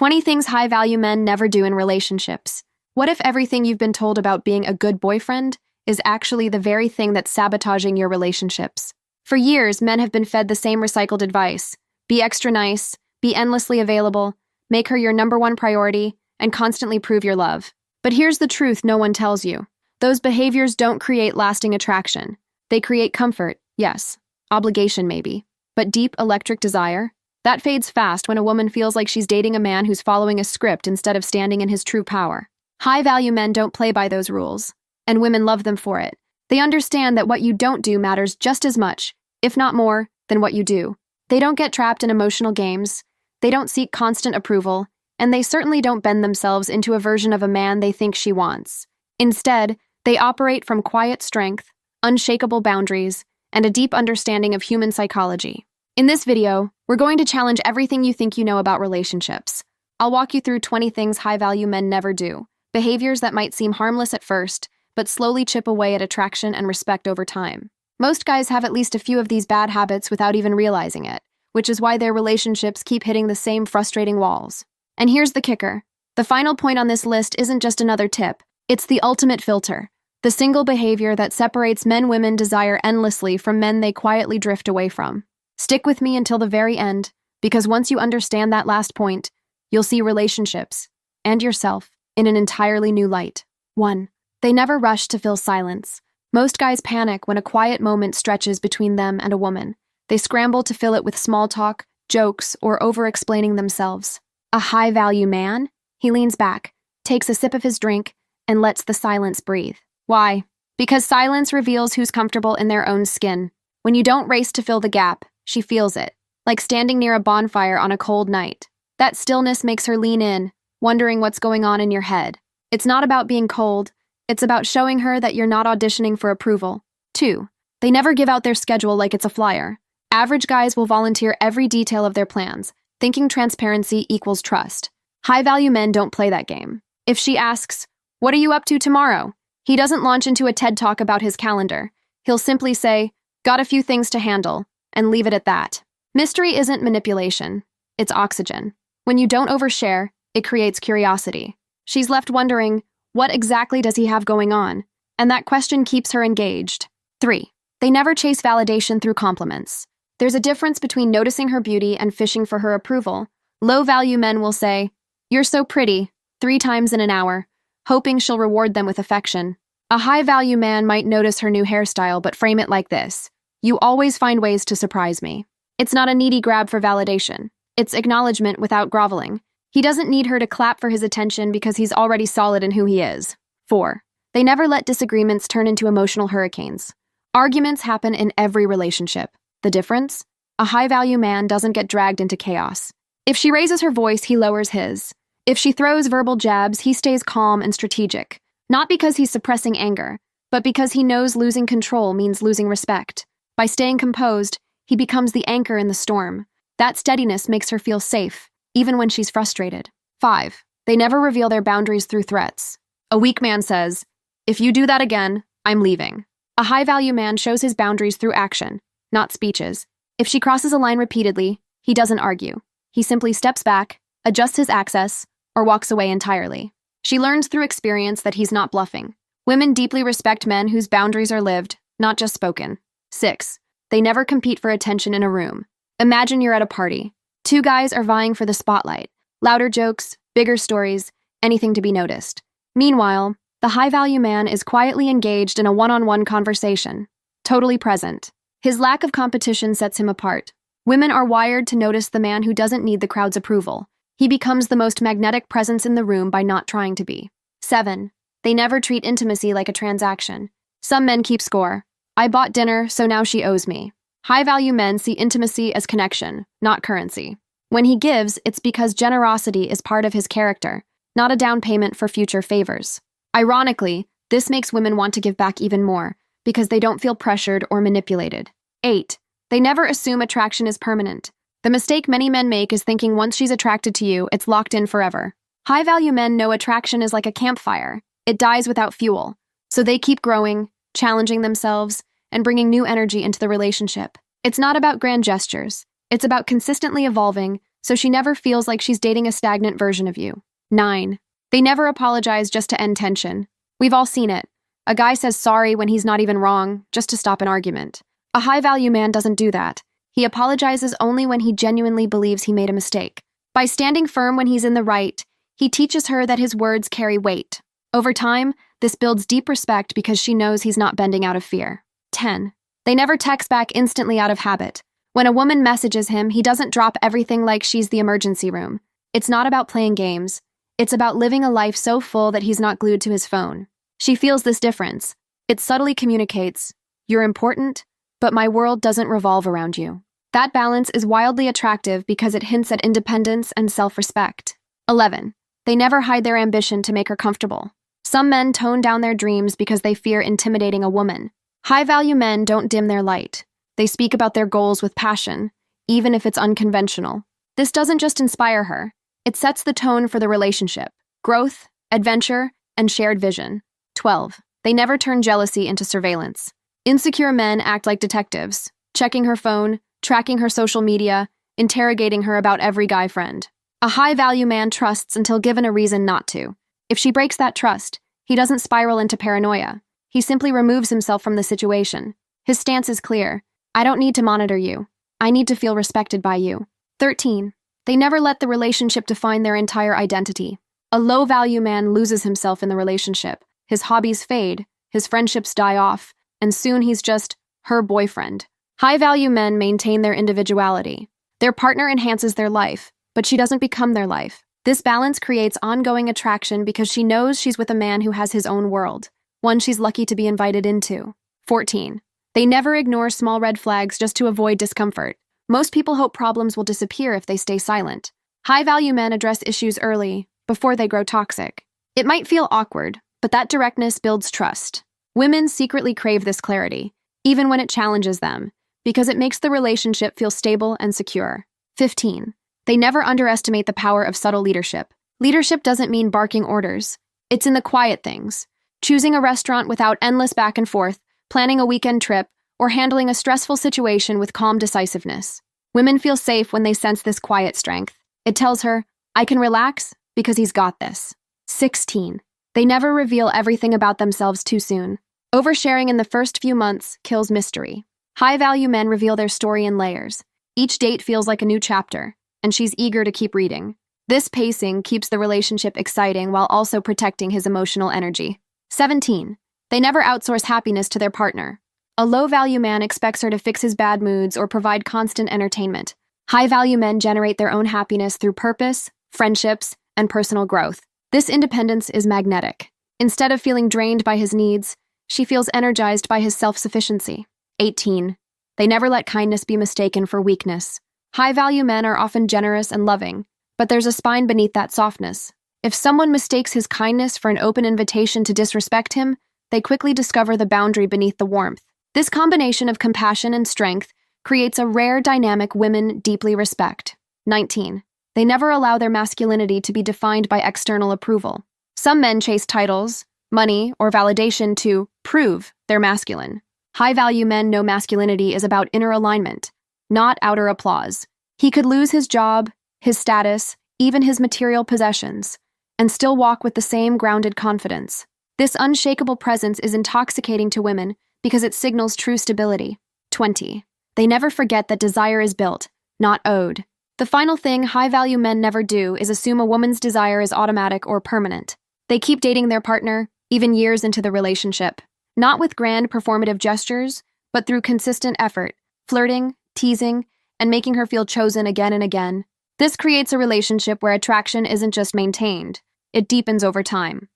20 things high-value men never do in relationships. What if everything you've been told about being a good boyfriend is actually the very thing that's sabotaging your relationships? For years, men have been fed the same recycled advice. Be extra nice, be endlessly available, make her your number one priority, and constantly prove your love. But here's the truth no one tells you. Those behaviors don't create lasting attraction. They create comfort, yes. Obligation, maybe. But deep electric desire? That fades fast when a woman feels like she's dating a man who's following a script instead of standing in his true power. High-value men don't play by those rules, and women love them for it. They understand that what you don't do matters just as much, if not more, than what you do. They don't get trapped in emotional games, they don't seek constant approval, and they certainly don't bend themselves into a version of a man they think she wants. Instead, they operate from quiet strength, unshakable boundaries, and a deep understanding of human psychology. In this video, we're going to challenge everything you think you know about relationships. I'll walk you through 20 things high-value men never do, behaviors that might seem harmless at first, but slowly chip away at attraction and respect over time. Most guys have at least a few of these bad habits without even realizing it, which is why their relationships keep hitting the same frustrating walls. And here's the kicker. The final point on this list isn't just another tip, it's the ultimate filter. The single behavior that separates men women desire endlessly from men they quietly drift away from. Stick with me until the very end, because once you understand that last point, you'll see relationships, and yourself, in an entirely new light. 1. They never rush to fill silence. Most guys panic when a quiet moment stretches between them and a woman. They scramble to fill it with small talk, jokes, or over-explaining themselves. A high-value man? He leans back, takes a sip of his drink, and lets the silence breathe. Why? Because silence reveals who's comfortable in their own skin. When you don't race to fill the gap, she feels it, like standing near a bonfire on a cold night. That stillness makes her lean in, wondering what's going on in your head. It's not about being cold, it's about showing her that you're not auditioning for approval. 2. They never give out their schedule like it's a flyer. Average guys will volunteer every detail of their plans, thinking transparency equals trust. High-value men don't play that game. If she asks, "What are you up to tomorrow?" he doesn't launch into a TED talk about his calendar. He'll simply say, "Got a few things to handle," and leave it at that. Mystery isn't manipulation, it's oxygen. When you don't overshare, it creates curiosity. She's left wondering, what exactly does he have going on? And that question keeps her engaged. 3. They never chase validation through compliments. There's a difference between noticing her beauty and fishing for her approval. Low-value men will say, "You're so pretty," 3 times in an hour, hoping she'll reward them with affection. A high-value man might notice her new hairstyle but frame it like this: "You always find ways to surprise me." It's not a needy grab for validation. It's acknowledgement without groveling. He doesn't need her to clap for his attention because he's already solid in who he is. 4. They never let disagreements turn into emotional hurricanes. Arguments happen in every relationship. The difference? A high-value man doesn't get dragged into chaos. If she raises her voice, he lowers his. If she throws verbal jabs, he stays calm and strategic. Not because he's suppressing anger, but because he knows losing control means losing respect. By staying composed, he becomes the anchor in the storm. That steadiness makes her feel safe, even when she's frustrated. 5. They never reveal their boundaries through threats. A weak man says, "If you do that again, I'm leaving." A high-value man shows his boundaries through action, not speeches. If she crosses a line repeatedly, he doesn't argue. He simply steps back, adjusts his access, or walks away entirely. She learns through experience that he's not bluffing. Women deeply respect men whose boundaries are lived, not just spoken. 6. They never compete for attention in a room. Imagine you're at a party. 2 guys are vying for the spotlight. Louder jokes, bigger stories, anything to be noticed. Meanwhile, the high-value man is quietly engaged in a one-on-one conversation, totally present. His lack of competition sets him apart. Women are wired to notice the man who doesn't need the crowd's approval. He becomes the most magnetic presence in the room by not trying to be. 7. They never treat intimacy like a transaction. Some men keep score. I bought dinner, so now she owes me. High-value men see intimacy as connection, not currency. When he gives, it's because generosity is part of his character, not a down payment for future favors. Ironically, this makes women want to give back even more, because they don't feel pressured or manipulated. 8. They never assume attraction is permanent. The mistake many men make is thinking once she's attracted to you, it's locked in forever. High-value men know attraction is like a campfire. It dies without fuel. So they keep growing, challenging themselves, and bringing new energy into the relationship. It's not about grand gestures. It's about consistently evolving, so she never feels like she's dating a stagnant version of you. 9. They never apologize just to end tension. We've all seen it. A guy says sorry when he's not even wrong, just to stop an argument. A high-value man doesn't do that. He apologizes only when he genuinely believes he made a mistake. By standing firm when he's in the right, he teaches her that his words carry weight. Over time, this builds deep respect because she knows he's not bending out of fear. 10. They never text back instantly out of habit. When a woman messages him, he doesn't drop everything like she's the emergency room. It's not about playing games. It's about living a life so full that he's not glued to his phone. She feels this difference. It subtly communicates, "You're important, but my world doesn't revolve around you." That balance is wildly attractive because it hints at independence and self-respect. 11. They never hide their ambition to make her comfortable. Some men tone down their dreams because they fear intimidating a woman. High-value men don't dim their light. They speak about their goals with passion, even if it's unconventional. This doesn't just inspire her. It sets the tone for the relationship: growth, adventure, and shared vision. 12. They never turn jealousy into surveillance. Insecure men act like detectives, checking her phone, tracking her social media, interrogating her about every guy friend. A high-value man trusts until given a reason not to. If she breaks that trust, he doesn't spiral into paranoia. He simply removes himself from the situation. His stance is clear: I don't need to monitor you. I need to feel respected by you. 13. They never let the relationship define their entire identity. A low-value man loses himself in the relationship. His hobbies fade, his friendships die off, and soon he's just her boyfriend. High-value men maintain their individuality. Their partner enhances their life, but she doesn't become their life. This balance creates ongoing attraction because she knows she's with a man who has his own world, one she's lucky to be invited into. 14. They never ignore small red flags just to avoid discomfort. Most people hope problems will disappear if they stay silent. High-value men address issues early, before they grow toxic. It might feel awkward, but that directness builds trust. Women secretly crave this clarity, even when it challenges them, because it makes the relationship feel stable and secure. 15. They never underestimate the power of subtle leadership. Leadership doesn't mean barking orders. It's in the quiet things: choosing a restaurant without endless back and forth, planning a weekend trip, or handling a stressful situation with calm decisiveness. Women feel safe when they sense this quiet strength. It tells her, I can relax because he's got this. 16. They never reveal everything about themselves too soon. Oversharing in the first few months kills mystery. High-value men reveal their story in layers. Each date feels like a new chapter, and she's eager to keep reading. This pacing keeps the relationship exciting while also protecting his emotional energy. 17. They never outsource happiness to their partner. A low-value man expects her to fix his bad moods or provide constant entertainment. High-value men generate their own happiness through purpose, friendships, and personal growth. This independence is magnetic. Instead of feeling drained by his needs, she feels energized by his self-sufficiency. 18. They never let kindness be mistaken for weakness. High-value men are often generous and loving, but there's a spine beneath that softness. If someone mistakes his kindness for an open invitation to disrespect him, they quickly discover the boundary beneath the warmth. This combination of compassion and strength creates a rare dynamic women deeply respect. 19. They never allow their masculinity to be defined by external approval. Some men chase titles, money, or validation to prove they're masculine. High-value men know masculinity is about inner alignment, not outer applause. He could lose his job, his status, even his material possessions, and still walk with the same grounded confidence. This unshakable presence is intoxicating to women because it signals true stability. 20. They never forget that desire is built, not owed. The final thing high-value men never do is assume a woman's desire is automatic or permanent. They keep dating their partner, even years into the relationship. Not with grand performative gestures, but through consistent effort, flirting, teasing, and making her feel chosen again and again. This creates a relationship where attraction isn't just maintained, it deepens over time.